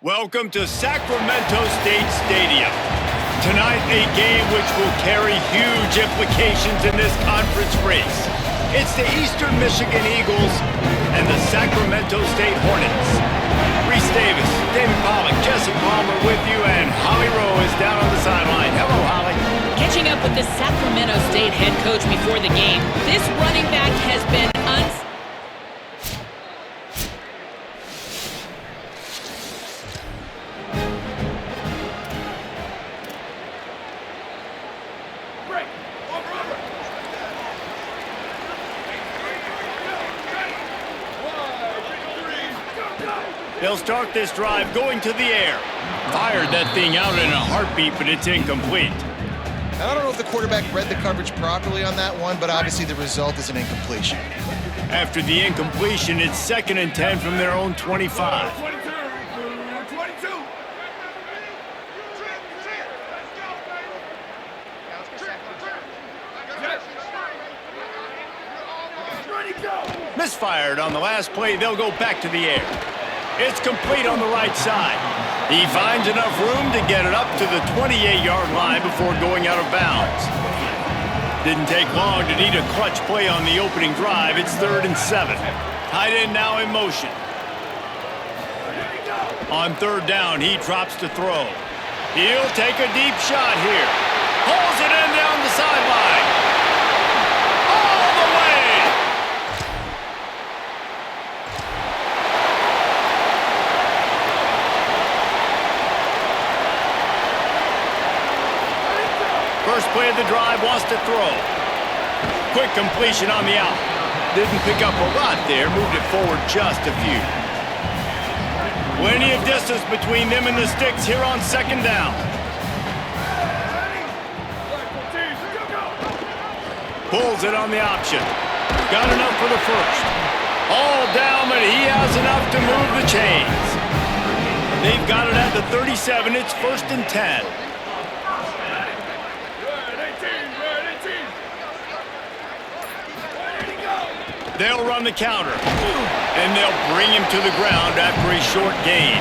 Welcome to Sacramento State Stadium. Tonight, a game which will carry huge implications in this conference race. It's the Eastern Michigan Eagles and the Sacramento State Hornets. Reese Davis, David Pollack, Jesse Palmer with you, and Holly Rowe is down on the sideline. Hello, Holly. Catching up with the Sacramento State head coach before the game, this running back has been They'll start this drive going to the air. Fired that thing out in a heartbeat, but it's incomplete. I don't know if the quarterback read the coverage properly on that one, but obviously the result is an incompletion. After the incompletion, it's 2nd and 10 from their own 25. Misfired on the last play. They'll go back to the air. It's complete on the right side. He finds enough room to get it up to the 28-yard line before going out of bounds. Didn't take long to need a clutch play on the opening drive. It's 3rd and 7. Tight end now in motion. On 3rd down, he drops to throw. He'll take a deep shot here. Pulls it in down the sideline. All the way! First play of the drive, wants to throw. Quick completion on the out. Didn't pick up a lot there, moved it forward just a few. Plenty of distance between them and the sticks here on 2nd down. Pulls it on the option. Got enough for the first. All down, but he has enough to move the chains. They've got it at the 37. It's 1st and 10. They'll run the counter, and they'll bring him to the ground after a short gain.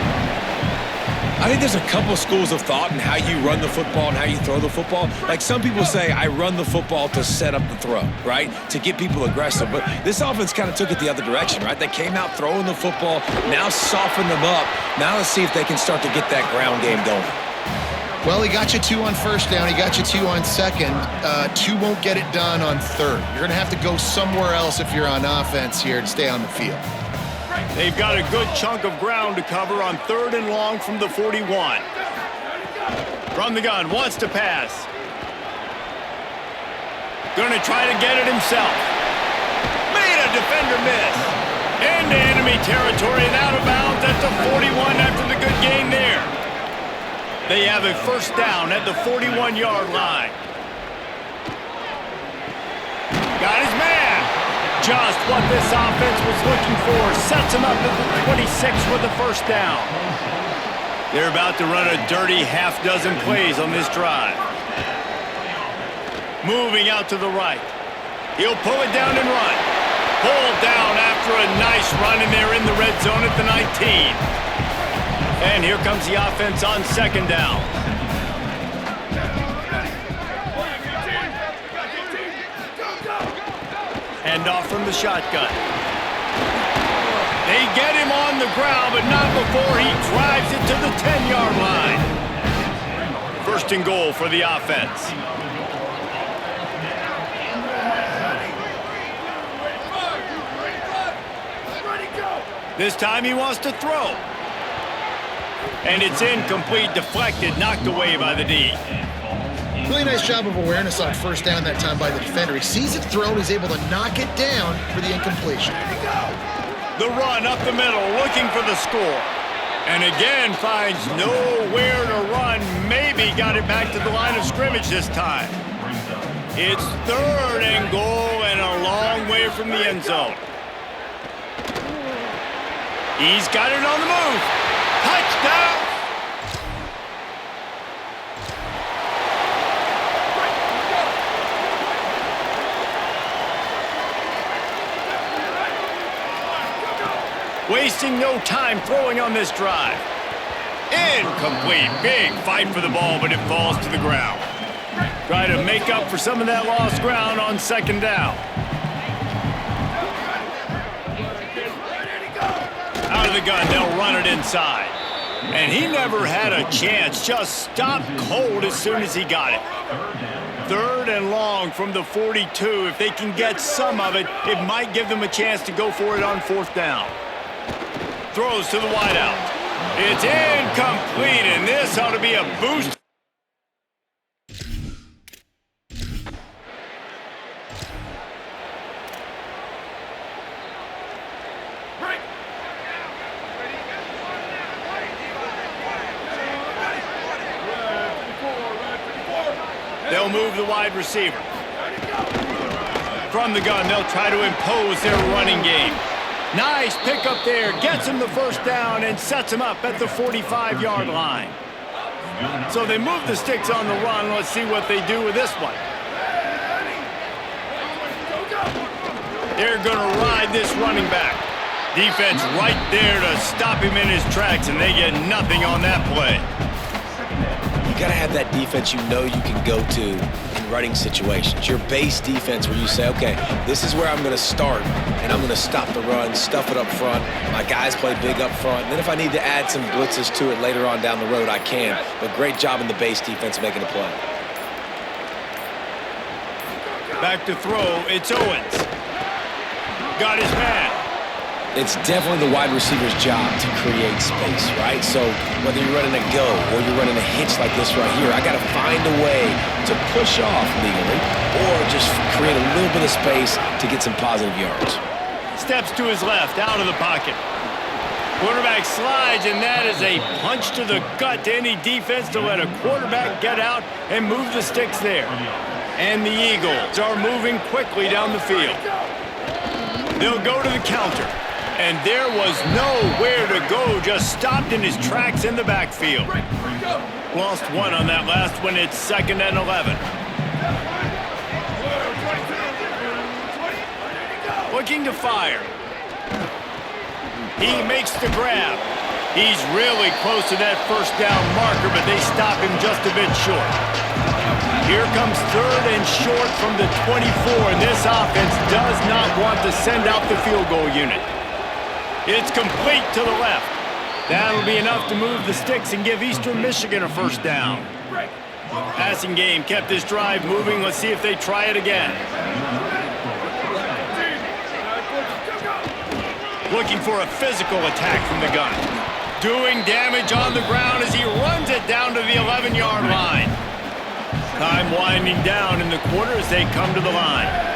I think there's a couple schools of thought in how you run the football and how you throw the football. Like some people say, I run the football to set up the throw, right? To get people aggressive. But this offense kind of took it the other direction, right? They came out throwing the football, now soften them up. Now let's see if they can start to get that ground game going. Well, he got you 2 on 1st down. He got you 2 on 2nd. 2 won't get it done on 3rd. You're going to have to go somewhere else if you're on offense here to stay on the field. They've got a good chunk of ground to cover on 3rd and long from the 41. From the gun, wants to pass. Gonna try to get it himself. Made a defender miss. Into enemy territory and out of bounds at the 41 after the good gain there. They have a 1st down at the 41-yard line. Got his man. Just what this offense was looking for. Sets him up at the 26 with the 1st down. They're about to run a dirty half-dozen plays on this drive. Moving out to the right. He'll pull it down and run. Pulled down after a nice run, and they're in the red zone at the 19. And here comes the offense on 2nd down. Hand off from the shotgun. They get him on the ground, but not before he drives it to the 10-yard line. 1st and goal for the offense. This time he wants to throw. And it's incomplete, deflected, knocked away by the D. Really nice job of awareness on 1st down that time by the defender. He sees it thrown, he's able to knock it down for the incompletion. The run up the middle, looking for the score. And again, finds nowhere to run. Maybe got it back to the line of scrimmage this time. It's 3rd and goal and a long way from the end zone. He's got it on the move. Touchdown! Wasting no time throwing on this drive. Incomplete. Big fight for the ball, but it falls to the ground. Try to make up for some of that lost ground on second down. Out of the gun, they'll run it inside. And he never had a chance, just stopped cold as soon as he got it. 3rd and long from the 42. If they can get some of it, it might give them a chance to go for it on 4th down. Throws to the wideout. It's incomplete, and this ought to be a boost. They'll move the wide receiver. From the gun, they'll try to impose their running game. Nice pickup there. Gets him the 1st down and sets him up at the 45-yard line. So they move the sticks on the run. Let's see what they do with this one. They're going to ride this running back. Defense right there to stop him in his tracks, and they get nothing on that play. You got to have that defense you know you can go to in running situations. Your base defense where you say, okay, this is where I'm going to start, and I'm going to stop the run, stuff it up front. My guys play big up front. And then if I need to add some blitzes to it later on down the road, I can. But great job in the base defense making a play. Back to throw, it's Owens. Got his man. It's definitely the wide receiver's job to create space, right? So whether you're running a go or you're running a hitch like this right here, I got to find a way to push off legally or just create a little bit of space to get some positive yards. Steps to his left, out of the pocket. Quarterback slides, and that is a punch to the gut to any defense to let a quarterback get out and move the sticks there. And the Eagles are moving quickly down the field. They'll go to the counter. And there was nowhere to go, just stopped in his tracks in the backfield. Lost one on that last one. It's 2nd and 11. Looking to fire. He makes the grab. He's really close to that 1st down marker, but they stop him just a bit short. Here comes 3rd and short from the 24, and this offense does not want to send out the field goal unit. It's complete to the left. That'll be enough to move the sticks and give Eastern Michigan a 1st down. Passing game kept this drive moving. Let's see if they try it again. Looking for a physical attack from the gun. Doing damage on the ground as he runs it down to the 11-yard line. Time winding down in the quarter as they come to the line.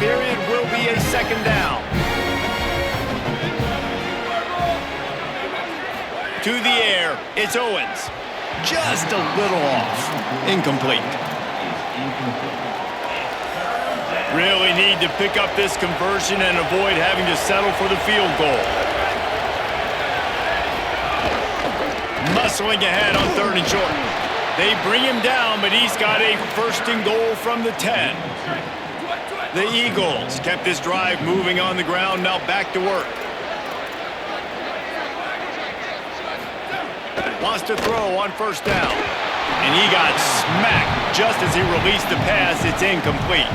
Period will be a 2nd down. To the air, it's Owens. Just a little off. Incomplete. Really need to pick up this conversion and avoid having to settle for the field goal. Muscling ahead on 3rd and short. They bring him down, but he's got a 1st and goal from the 10. The Eagles kept this drive moving on the ground, now back to work. Wants to throw on 1st down. And he got smacked just as he released the pass. It's incomplete.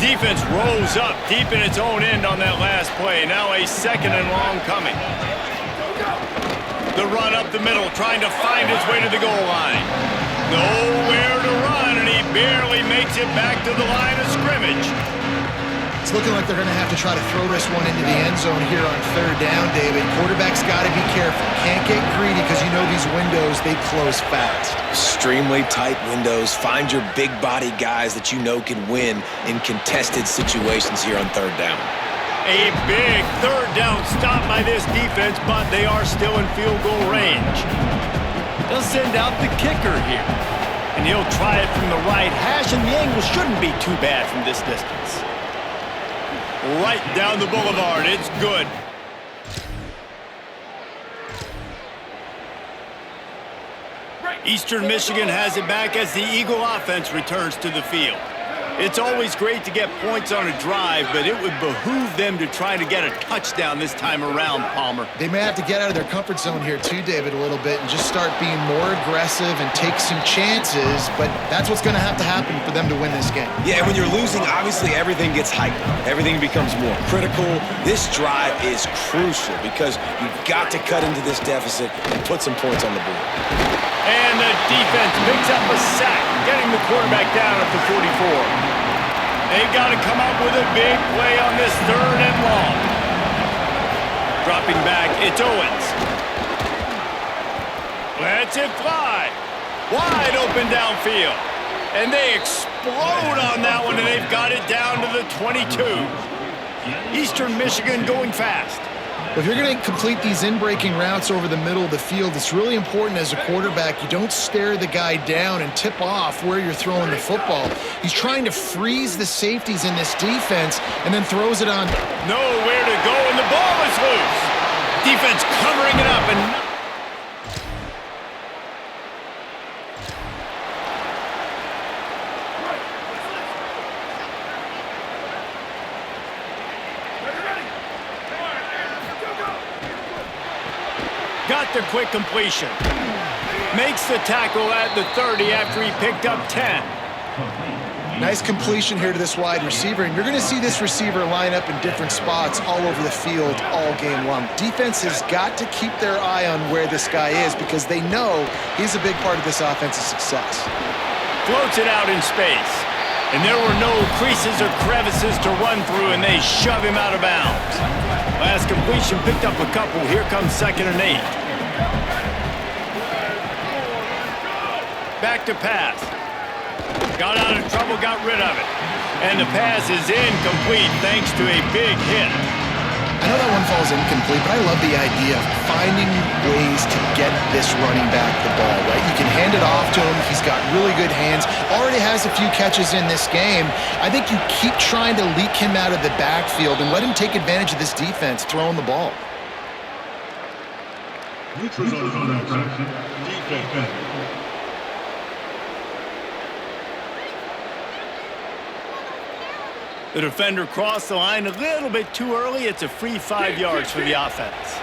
Defense rose up deep in its own end on that last play. Now a 2nd and long coming. The run up the middle, trying to find his way to the goal line. Nowhere to run, and he barely makes it back to the line of scrimmage. It's looking like they're going to have to try to throw this one into the end zone here on third down, David. Quarterback's got to be careful. Can't get greedy because you know these windows, they close fast. Extremely tight windows. Find your big body guys that you know can win in contested situations here on third down. A big third down stop by this defense, but they are still in field goal range. They'll send out the kicker here. And he'll try it from the right hash, and the angle shouldn't be too bad from this distance. Right down the boulevard. It's good. Eastern Michigan has it back as the Eagle offense returns to the field. It's always great to get points on a drive, but it would behoove them to try to get a touchdown this time around, Palmer. They may have to get out of their comfort zone here too, David, a little bit and just start being more aggressive and take some chances, but that's what's going to happen for them to win this game. Yeah, and when you're losing, obviously everything gets hyped. Everything becomes more critical. This drive is crucial because you've got to cut into this deficit and put some points on the board. And the defense picks up a sack, getting the quarterback down at the 44. They've got to come up with a big play on this third and long. Dropping back, it's Owens. Lets it fly. Wide open downfield. And they explode on that one, and they've got it down to the 22. Eastern Michigan going fast. If you're going to complete these in-breaking routes over the middle of the field, it's really important as a quarterback you don't stare the guy down and tip off where you're throwing the football. He's trying to freeze the safeties in this defense and then throws it on. Nowhere to go, and the ball is loose. Defense covering it up, and got the quick completion. Makes the tackle at the 30 after he picked up 10. Nice completion here to this wide receiver, and you're going to see this receiver line up in different spots all over the field all game long. Defense has got to keep their eye on where this guy is because they know he's a big part of this offense's success. Floats it out in space. And there were no creases or crevices to run through, and they shove him out of bounds. Last completion picked up a couple. Here comes 2nd and 8. Back to pass. Got out of trouble, got rid of it. And the pass is incomplete thanks to a big hit. I know that one falls incomplete, but I love the idea of finding ways to get this running back the ball, right? You can hand it off to him. He's got really good hands. Already has a few catches in this game. I think you keep trying to leak him out of the backfield and let him take advantage of this defense throwing the ball. The defender crossed the line a little bit too early. It's a free 5 yards for the offense.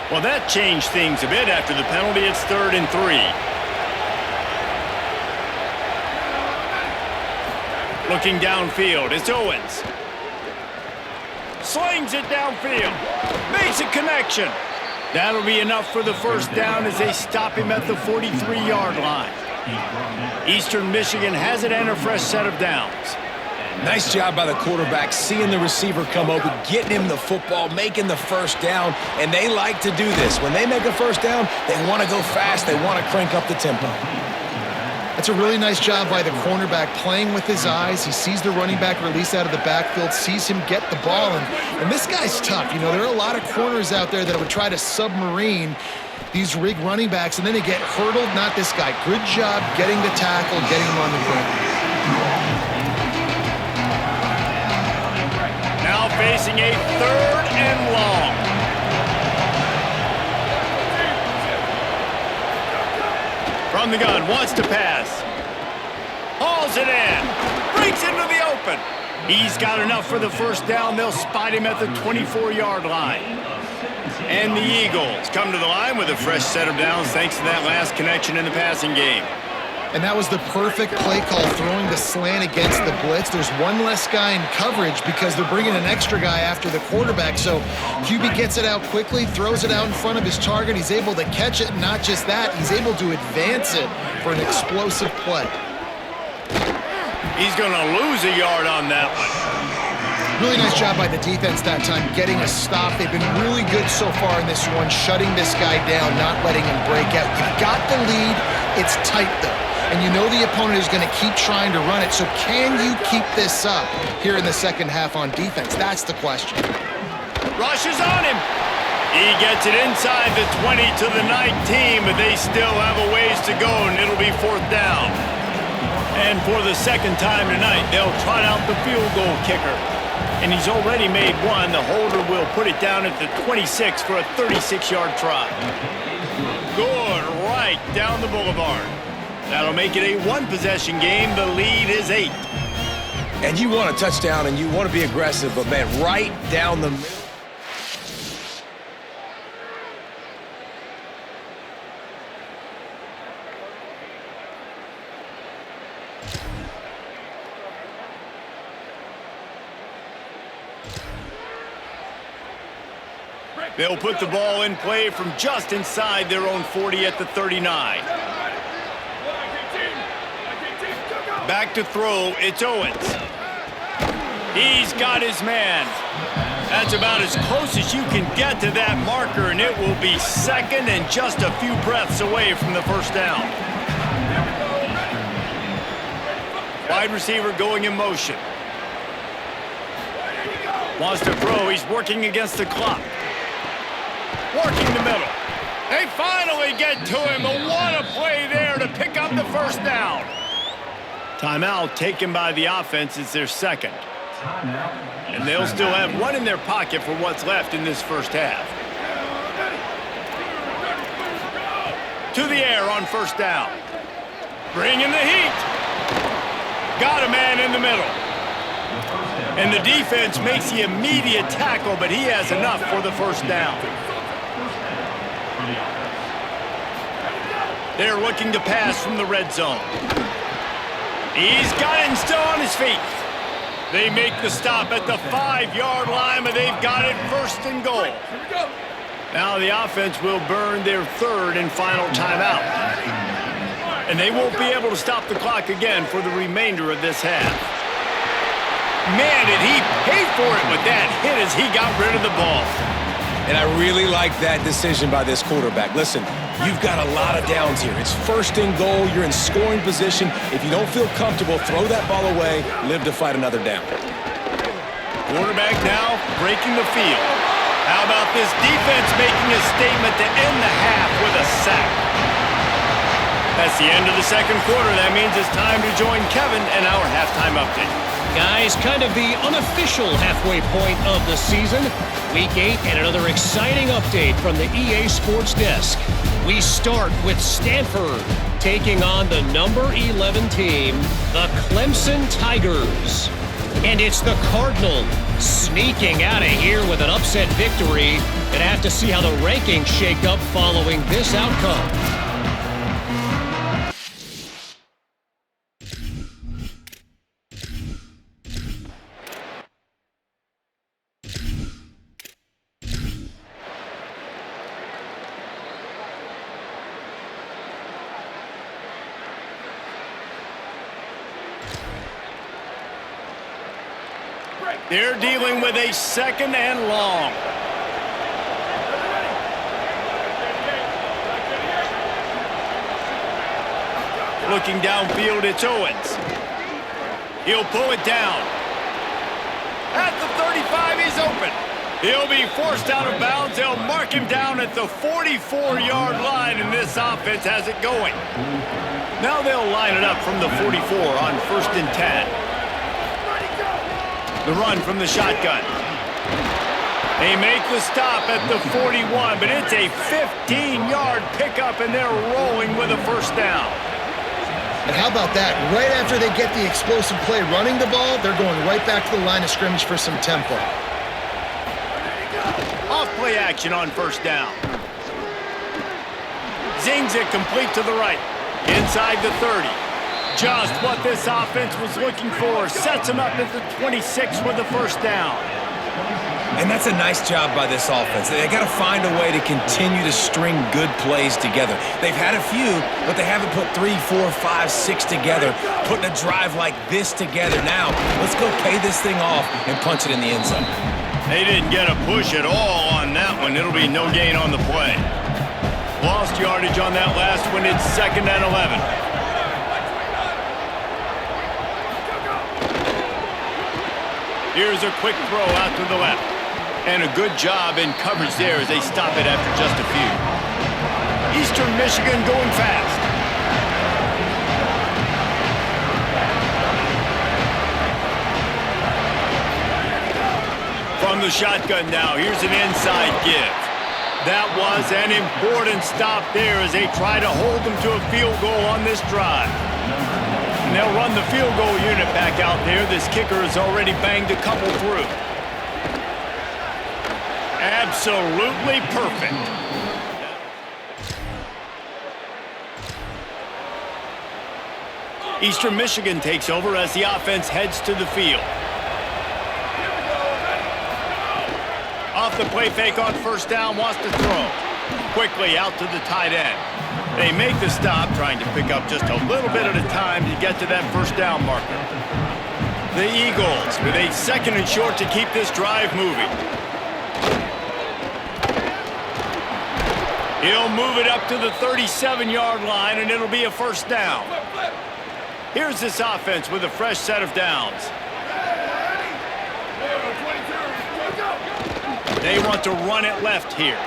Well, that changed things a bit after the penalty. It's 3rd and 3. Looking downfield, it's Owens. Slings it downfield. Makes a connection. That'll be enough for the first down as they stop him at the 43-yard line. Eastern Michigan has it and a fresh set of downs. Nice job by the quarterback, seeing the receiver come open, getting him the football, making the first down, and they like to do this. When they make a first down, they want to go fast. They want to crank up the tempo. That's a really nice job by the cornerback, playing with his eyes. He sees the running back release out of the backfield, sees him get the ball, and this guy's tough. You know, there are a lot of corners out there that would try to submarine these rig running backs, and then they get hurdled. Not this guy. Good job getting the tackle, getting him on the ground. Now facing a 3rd and long. From the gun, wants to pass. Hauls it in. Breaks into the open. He's got enough for the first down. They'll spot him at the 24-yard line. And the Eagles come to the line with a fresh set of downs thanks to that last connection in the passing game. And that was the perfect play call, throwing the slant against the blitz. There's one less guy in coverage because they're bringing an extra guy after the quarterback. So QB gets it out quickly, throws it out in front of his target. He's able to catch it, and not just that, he's able to advance it for an explosive play. He's going to lose a yard on that one. Really nice job by the defense that time, getting a stop. They've been really good so far in this one, shutting this guy down, not letting him break out. You've got the lead. It's tight, though. And you know the opponent is going to keep trying to run it. So can you keep this up here in the second half on defense? That's the question. Rushes on him. He gets it inside the 20 to the 19, but they still have a ways to go, and it'll be 4th down. And for the second time tonight, they'll trot out the field goal kicker. And he's already made one. The holder will put it down at the 26 for a 36-yard try. Good, right down the boulevard. That'll make it a one-possession game. The lead is 8. And you want a touchdown, and you want to be aggressive, but, man, right down the middle. They'll put the ball in play from just inside their own 40 at the 39. Back to throw, it's Owens. He's got his man. That's about as close as you can get to that marker, and it will be second and just a few breaths away from the first down. Wide receiver going in motion. Wants to throw, he's working against the clock. Working the middle. They finally get to him, but what a play there to pick up the first down. Timeout taken by the offense. It's their second. And they'll still have one in their pocket for what's left in this first half. To the air on first down. Bringing the heat. Got a man in the middle. And the defense makes the immediate tackle, but he has enough for the first down. They're looking to pass from the red zone. He's got it and still on his feet. They make the stop at the 5-yard line, but they've got it 1st and goal. Now the offense will burn their 3rd and final timeout. And they won't be able to stop the clock again for the remainder of this half. Man, did he pay for it with that hit as he got rid of the ball. And I really like that decision by this quarterback. Listen, you've got a lot of downs here. It's 1st and goal. You're in scoring position. If you don't feel comfortable, throw that ball away. Live to fight another down. Quarterback now breaking the field. How about this defense making a statement to end the half with a sack? That's the end of the second quarter. That means it's time to join Kevin and our halftime update. Guys, kind of the unofficial halfway point of the season. Week 8 and another exciting update from the EA Sports Desk. We start with Stanford taking on the number 11 team, the Clemson Tigers. And it's the Cardinals sneaking out of here with an upset victory. Gonna have to see how the rankings shake up following this outcome. They're dealing with a 2nd and long. Looking downfield, it's Owens. He'll pull it down. At the 35, he's open. He'll be forced out of bounds. They'll mark him down at the 44-yard line, and this offense has it going. Now they'll line it up from the 44 on 1st and 10. The run from the shotgun. They make the stop at the 41, but it's a 15-yard pickup, and they're rolling with a first down. And how about that? Right after they get the explosive play running the ball, they're going right back to the line of scrimmage for some tempo. Off play action on first down. Zings it complete to the right. Inside the 30. Just what this offense was looking for. Sets him up at the 26 with the first down. And that's a nice job by this offense. They got to find a way to continue to string good plays together. They've had a few, but they haven't put 3, 4, 5, 6 together, putting a drive like this together. Now, let's go pay this thing off and punch it in the end zone. They didn't get a push at all on that one. It'll be no gain on the play. Lost yardage on that last one. It's 2nd and 11. Here's a quick throw out to the left. And a good job in coverage there as they stop it after just a few. Eastern Michigan going fast. From the shotgun now, here's an inside give. That was an important stop there as they try to hold them to a field goal on this drive. And they'll run the field goal unit back out there. This kicker has already banged a couple through. Absolutely perfect. Eastern Michigan takes over as the offense heads to the field. Off the play fake on first down, wants to throw. Quickly out to the tight end. They make the stop, trying to pick up just a little bit at a time to get to that first down marker. The Eagles with a 2nd and short to keep this drive moving. He'll move it up to the 37-yard line, and it'll be a first down. Here's this offense with a fresh set of downs. They want to run it left here.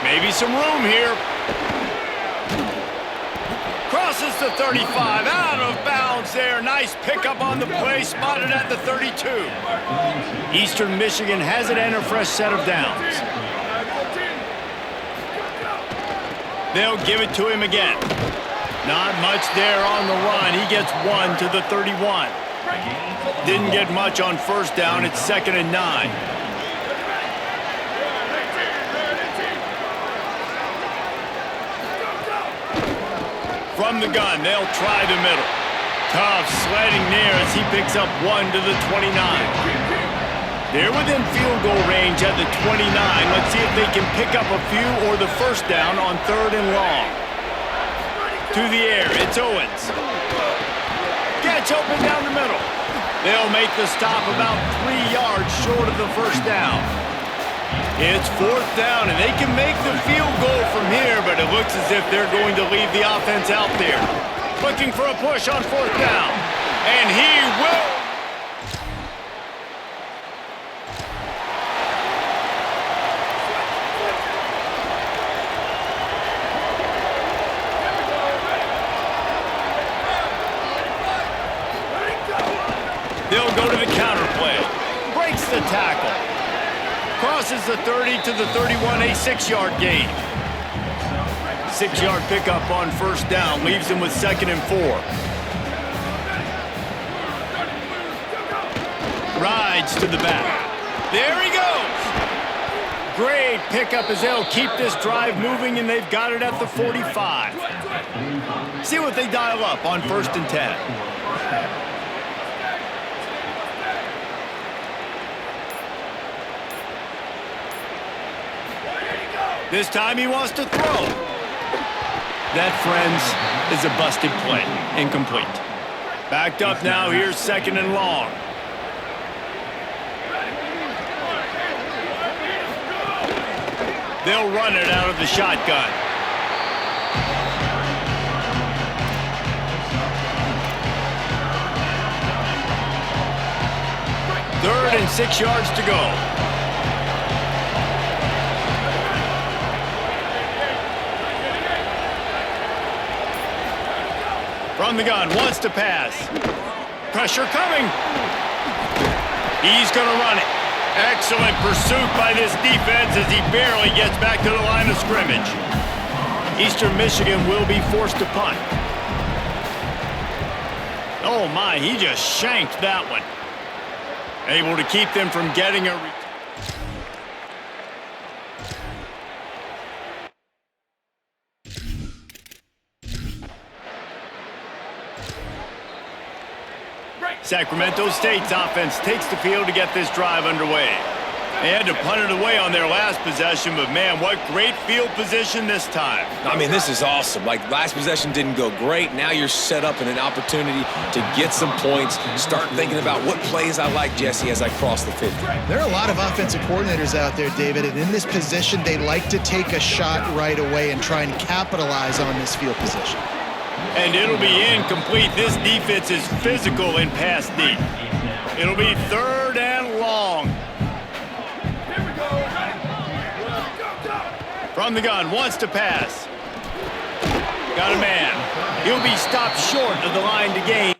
Maybe some room here. Crosses the 35, out of bounds there. Nice pickup on the play, spotted at the 32. Eastern Michigan has it and a fresh set of downs. They'll give it to him again. Not much there on the run. He gets 1 to the 31. Didn't get much on first down. It's 2nd and 9. From the gun, they'll try the middle. Tough sledding there as he picks up 1 to the 29. They're within field goal range at the 29. Let's see if they can pick up a few or the first down on 3rd and long. To the air, it's Owens. Gets open down the middle. They'll make the stop about 3 yards short of the first down. It's 4th down, and they can make the field goal from here, but it looks as if they're going to leave the offense out there. Looking for a push on 4th down, and he will. They'll go to the counter play. Breaks the tackle. Crosses the 30 to the 31, a 6-yard gain. 6-yard pickup on first down. Leaves them with 2nd and 4. Rides to the back. There he goes. Great pickup as they'll keep this drive moving, and they've got it at the 45. See what they dial up on 1st and 10. This time he wants to throw. That, friends, is a busted play. Incomplete. Backed up now. Here's 2nd and long. They'll run it out of the shotgun. Third and 6 yards to go. From the gun, wants to pass. Pressure coming. He's going to run it. Excellent pursuit by this defense as he barely gets back to the line of scrimmage. Eastern Michigan will be forced to punt. Oh my, he just shanked that one. Able to keep them from getting a return. Sacramento State's offense takes the field to get this drive underway. They had to punt it away on their last possession, but man, what great field position this time. I mean, this is awesome. Like, last possession didn't go great. Now you're set up in an opportunity to get some points. Start thinking about what plays I like, Jesse, as I cross the 50. There are a lot of offensive coordinators out there, David, and in this position, they like to take a shot right away and try and capitalize on this field position. And it'll be incomplete. This defense is physical in pass deep. It'll be 3rd and long. From the gun, wants to pass. Got a man. He'll be stopped short of the line to gain.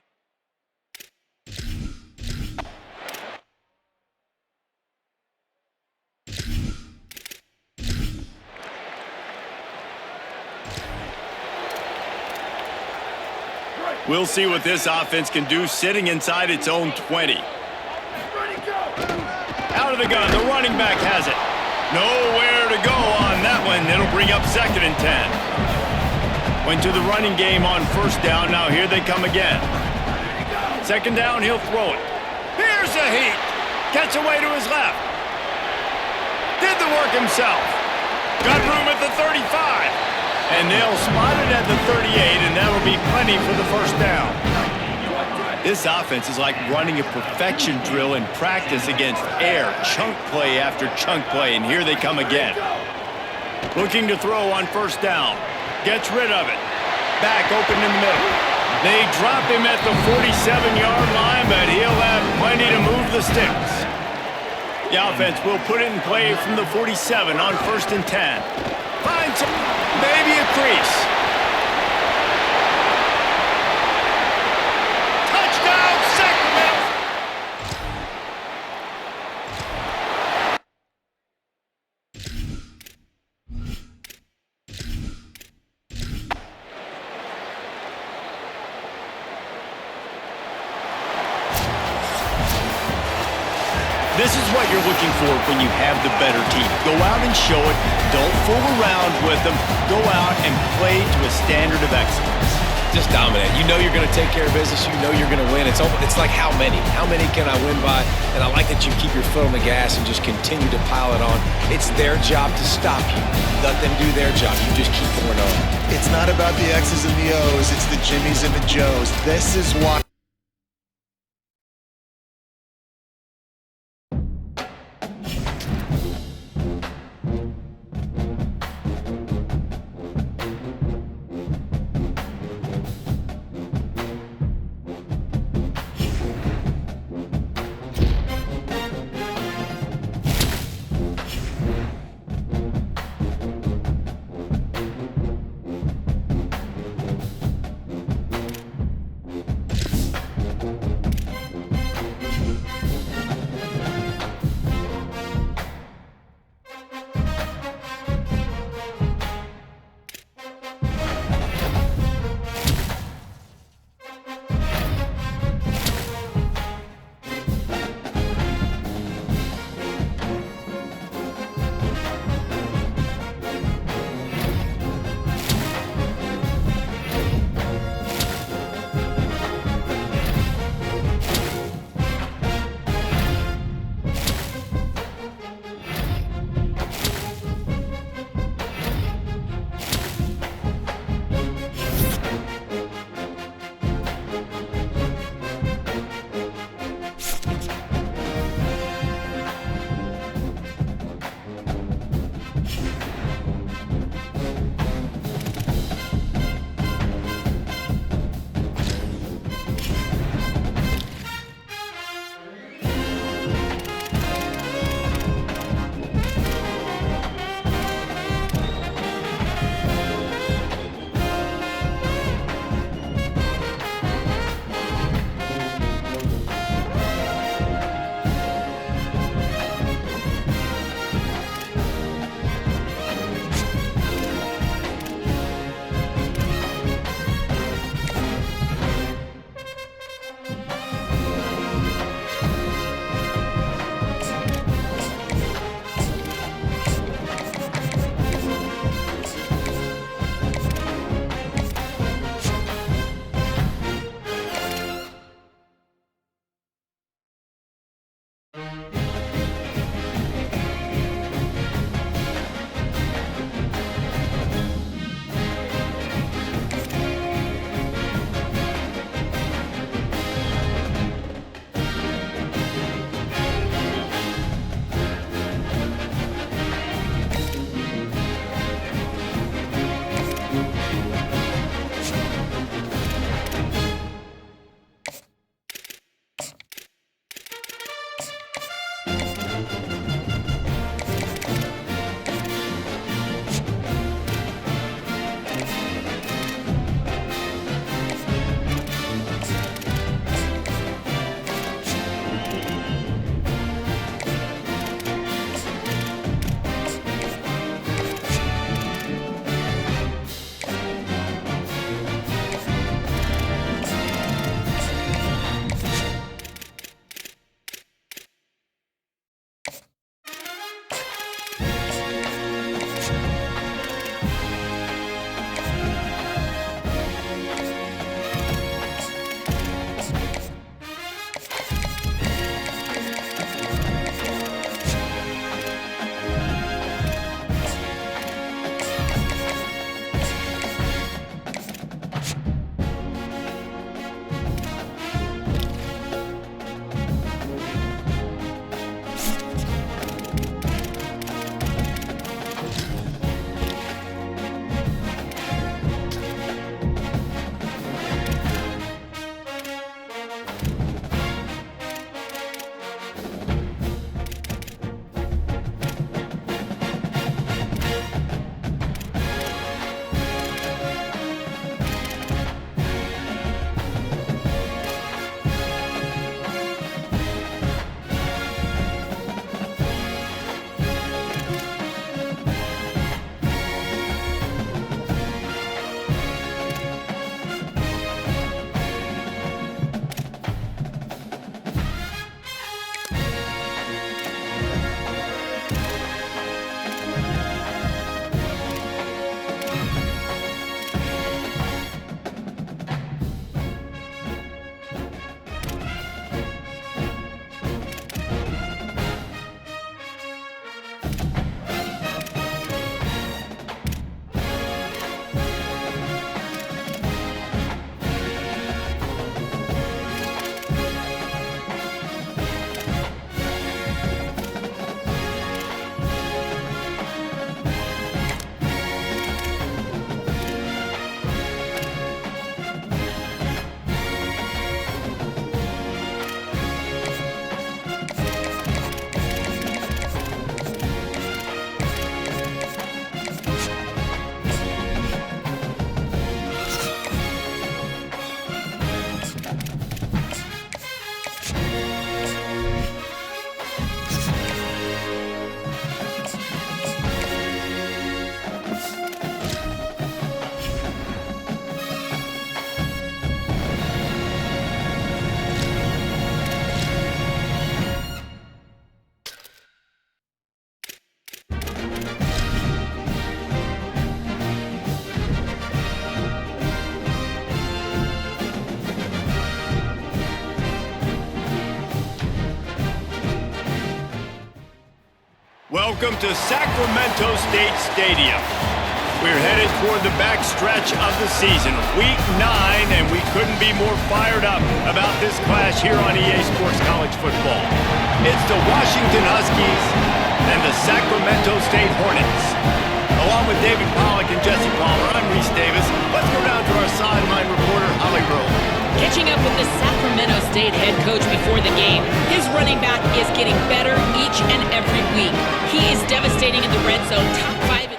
We'll see what this offense can do sitting inside its own 20. Out of the gun, the running back has it. Nowhere to go on that one. It'll bring up 2nd and 10. Went to the running game on 1st down. Now here they come again. 2nd down, he'll throw it. Here's a heat. Gets away to his left. Did the work himself. Got room at the 35. And they'll spot it at the 38, and that'll be plenty for the 1st down. This offense is like running a perfection drill in practice against air, chunk play after chunk play, and here they come again. Looking to throw on 1st down. Gets rid of it. Back open in the middle. They drop him at the 47-yard line, but he'll have plenty to move the sticks. The offense will put it in play from the 47 on 1st and 10. Finds maybe a crease. Touchdown, Sacramento! This is what you're looking for when you have the better team. Go out and show it. Don't fool around with them. Go out and play to a standard of excellence. Just dominate. You know you're going to take care of business. You know you're going to win. It's like how many? How many can I win by? And I like that you keep your foot on the gas and just continue to pile it on. It's their job to stop you. Let them do their job. You just keep going on. It's not about the X's and the O's. It's the Jimmys and the Joes. This is why. welcome to Sacramento State Stadium. We're headed toward the back stretch of the season, Week 9, and we couldn't be more fired up about this clash here on EA Sports College Football. It's the Washington Huskies and the Sacramento State Hornets. Along with David Pollack and Jesse Palmer, I'm Reese Davis. Let's go down to our sideline reporter, Holly Rowe. Catching up with the Sacramento State head coach before the game, his running back is getting better each and every week. He is devastating in the red zone, top 5.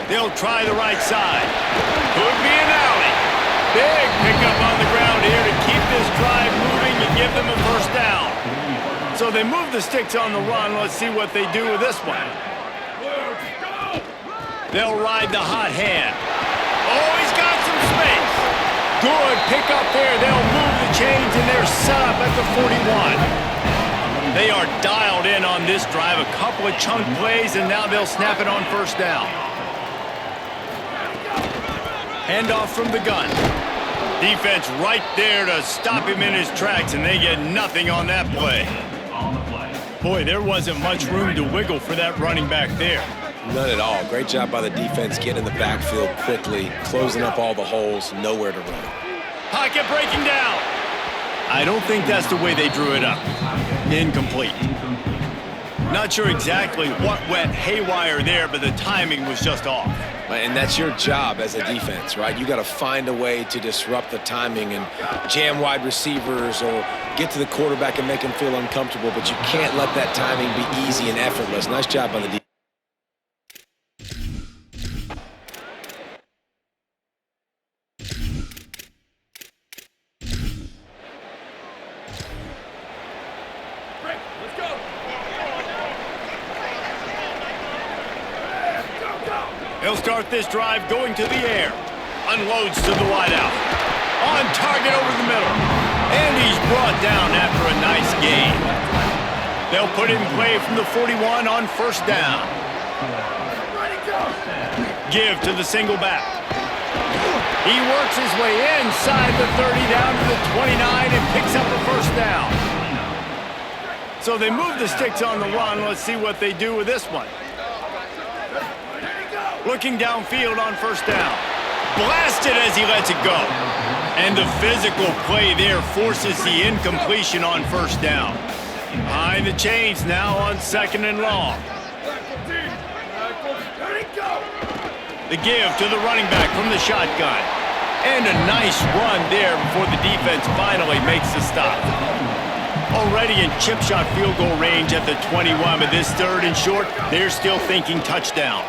They'll try the right side. Could be an alley. Big pickup on the ground here to keep this drive moving and give them a first down. So they move the sticks on the run. Let's see what they do with this one. They'll ride the hot hand. Oh, he's got some space. Good pickup there. They'll move the chains, and they're set up at the 41. They are dialed in on this drive. A couple of chunk plays, and now they'll snap it on first down. Handoff from the gun. Defense right there to stop him in his tracks, and they get nothing on that play. Boy, there wasn't much room to wiggle for that running back there. None at all. Great job by the defense getting in the backfield quickly, closing up all the holes, nowhere to run. Pocket breaking down. I don't think that's the way they drew it up. Incomplete. Not sure exactly what went haywire there, but the timing was just off. And that's your job as a defense, right? You got to find a way to disrupt the timing and jam wide receivers or get to the quarterback and make him feel uncomfortable, but you can't let that timing be easy and effortless. Nice job by the defense. He'll start this drive going to the air. Unloads to the wideout. On target over the middle. And he's brought down after a nice gain. They'll put it in play from the 41 on first down. Give to the single back. He works his way inside the 30 down to the 29 and picks up a first down. So they move the sticks on the run. Let's see what they do with this one. Looking downfield on first down. Blasted as he lets it go. And the physical play there forces the incompletion on first down. Behind the chains now on second and long. The give to the running back from the shotgun. And a nice run there before the defense finally makes the stop. Already in chip shot field goal range at the 21, but this third and short, they're still thinking touchdown.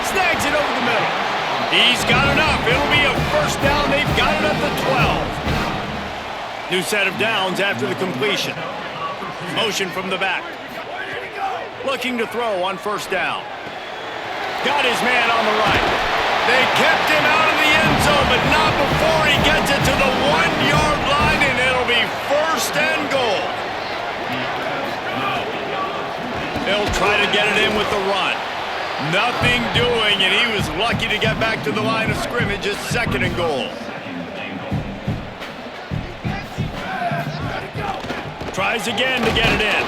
Snags it over the middle. He's got enough. It'll be a first down. They've got it at the 12. New set of downs after the completion. Motion from the back. Looking to throw on first down. Got his man on the right. They kept him out of the end zone, but not before he gets it to the 1-yard line, and it'll be first and goal. They'll try to get it in with the run. Nothing doing, and he was lucky to get back to the line of scrimmage at second and goal. Tries again to get it in.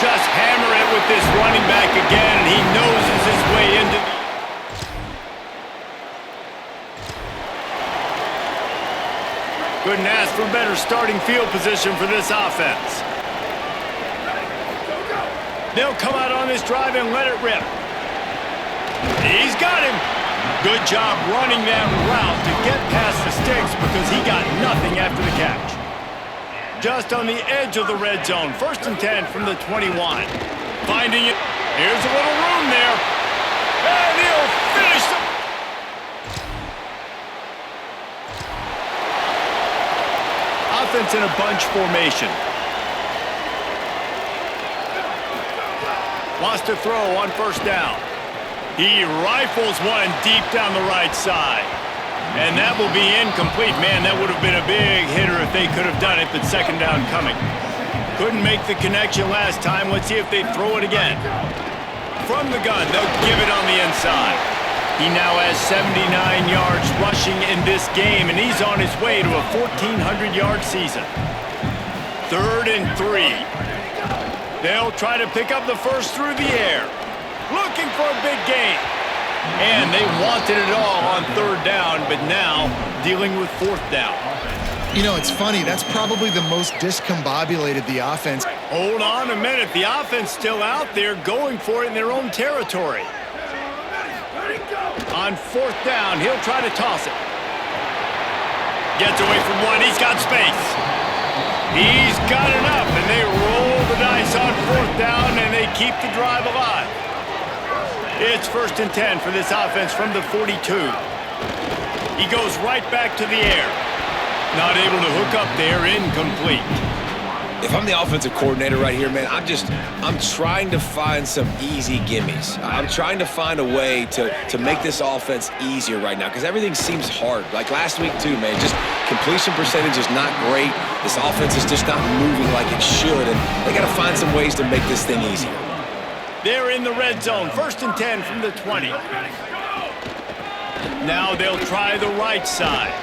Just hammer it with this running back again, and he noses his way into the... Couldn't ask for better starting field position for this offense. They'll come out on this drive and let it rip. He's got him. Good job running that route to get past the sticks because he got nothing after the catch. Just on the edge of the red zone. First and 10 from the 21. Finding it. Here's a little room there. And he'll finish the... Offense in a bunch formation. Wants to throw on first down. He rifles one deep down the right side. And that will be incomplete. Man, that would have been a big hitter if they could have done it, but second down coming. Couldn't make the connection last time. Let's see if they throw it again. From the gun, they'll give it on the inside. He now has 79 yards rushing in this game, and he's on his way to a 1,400-yard season. 3rd and 3. They'll try to pick up the first through the air. Looking for a big gain. And they wanted it all on 3rd down, but now dealing with 4th down. You know, it's funny. That's probably the most discombobulated the offense. Hold on a minute. The offense still out there going for it in their own territory. On 4th down, he'll try to toss it. Gets away from one. He's got space. He's got enough, and they roll the dice on 4th down, and they keep the drive alive. It's 1st and 10 for this offense from the 42. He goes right back to the air. Not able to hook up there, incomplete. If I'm the offensive coordinator right here, man, I'm trying to find some easy gimmies. I'm trying to find a way to make this offense easier right now because everything seems hard. Like last week too, man, just completion percentage is not great. This offense is just not moving like it should, and they got to find some ways to make this thing easier. They're in the red zone, 1st and 10 from the 20. Now they'll try the right side.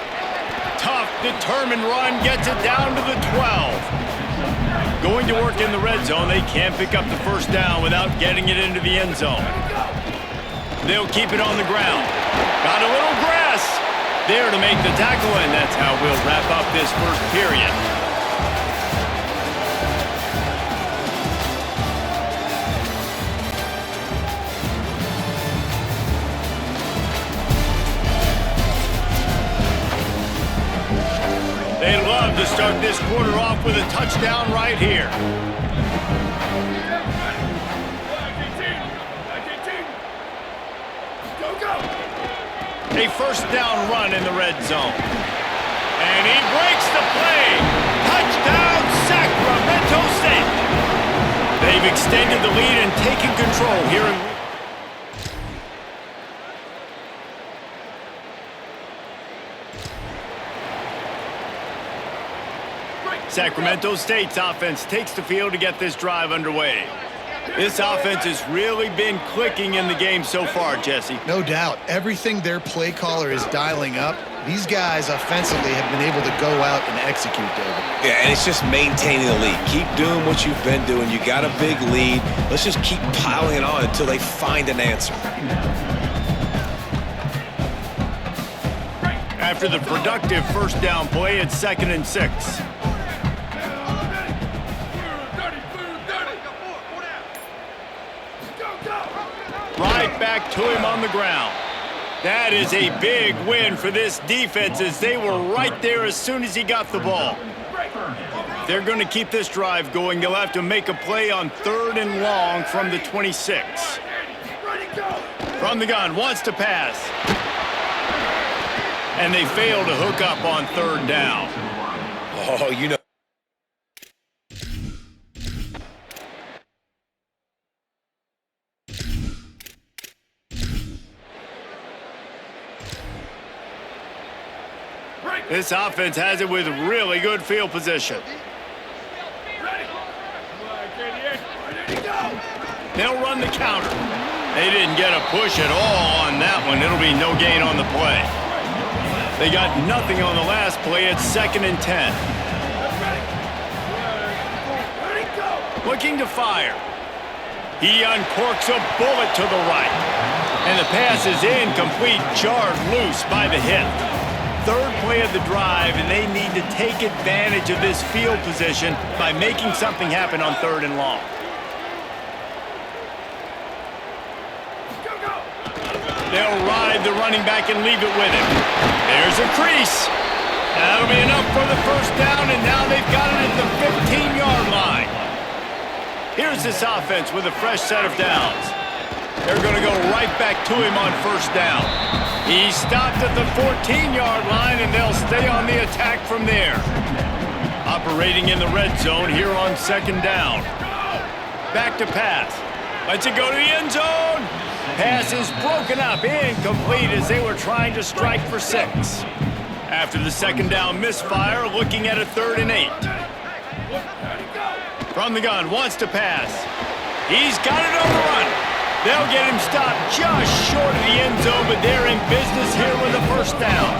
Tough, determined run, gets it down to the 12. Going to work in the red zone, they can't pick up the first down without getting it into the end zone. They'll keep it on the ground. Got a little grass there to make the tackle, and that's how we'll wrap up this first period. They love to start this quarter off with a touchdown right here. A first down run in the red zone. And he breaks the play. Touchdown, Sacramento State. They've extended the lead and taken control here in Sacramento State's offense takes the field to get this drive underway. This offense has really been clicking in the game so far, Jesse. No doubt. Everything their play caller is dialing up, these guys offensively have been able to go out and execute, David. Yeah, and it's just maintaining the lead. Keep doing what you've been doing. You got a big lead. Let's just keep piling it on until they find an answer. After the productive first down play, it's 2nd and 6. Right back to him on the ground. That is a big win for this defense as they were right there as soon as he got the ball. They're going to keep this drive going. They'll have to make a play on 3rd and long from the 26. From the gun, wants to pass. And they fail to hook up on 3rd down. Oh, you know. This offense has it with really good field position. They'll run the counter. They didn't get a push at all on that one. It'll be no gain on the play. They got nothing on the last play. It's 2nd and 10. Looking to fire. He uncorks a bullet to the right. And the pass is incomplete, jarred loose by the hip. 3rd play of the drive, and they need to take advantage of this field position by making something happen on 3rd and long. They'll ride the running back and leave it with him. There's a crease. That'll be enough for the first down, and now they've got it at the 15-yard line. Here's this offense with a fresh set of downs. They're going to go right back to him on first down. He stopped at the 14-yard line, and they'll stay on the attack from there. Operating in the red zone here on 2nd down. Back to pass. Lets it go to the end zone. Pass is broken up, incomplete as they were trying to strike for 6. After the second down misfire, looking at a 3rd and 8. From the gun, wants to pass. He's got it on the run. They'll get him stopped just short of the end zone, but they're in business here with a 1st down.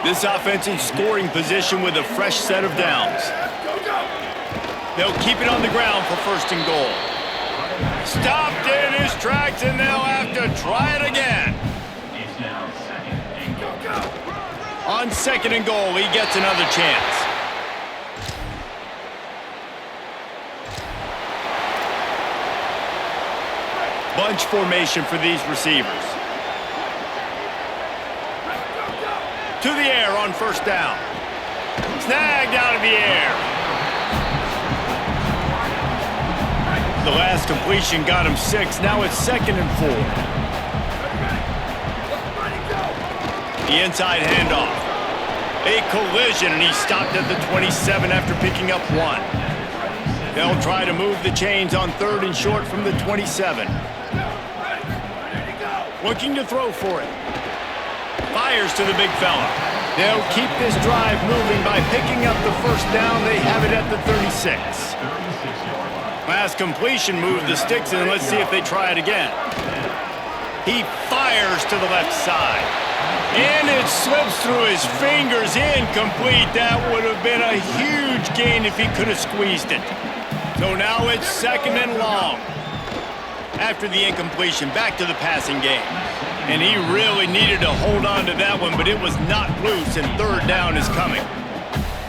This offense in scoring position with a fresh set of downs. They'll keep it on the ground for 1st and goal. Stopped in his tracks, and they'll have to try it again. On 2nd and goal, he gets another chance. Bunch formation for these receivers. To the air on 1st down. Snagged out of the air. The last completion got him 6. Now it's 2nd and 4. The inside handoff. A collision, and he stopped at the 27 after picking up 1. They'll try to move the chains on 3rd and short from the 27. Looking to throw for it. Fires to the big fella. They'll keep this drive moving by picking up the 1st down. They have it at the 36. Last completion moved the sticks in. Let's see if they try it again. He fires to the left side. And it slips through his fingers. Incomplete. That would have been a huge gain if he could have squeezed it. So now it's 2nd and long. After the incompletion, back to the passing game. And he really needed to hold on to that one, but it was not loose, and 3rd down is coming.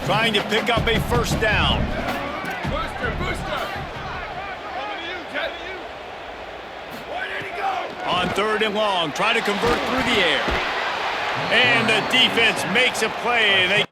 Trying to pick up a 1st down. On 3rd and long, try to convert through the air. And the defense makes a play. They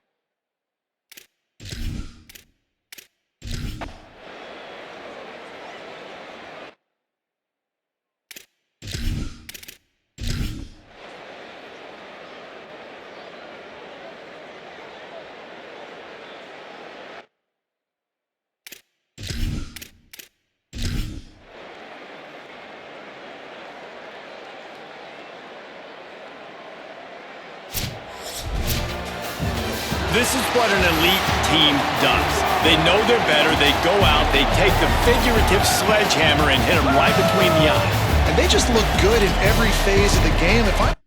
This is what an elite team does. They know they're better, they go out, they take the figurative sledgehammer and hit them right between the eyes. And they just look good in every phase of the game. If I'm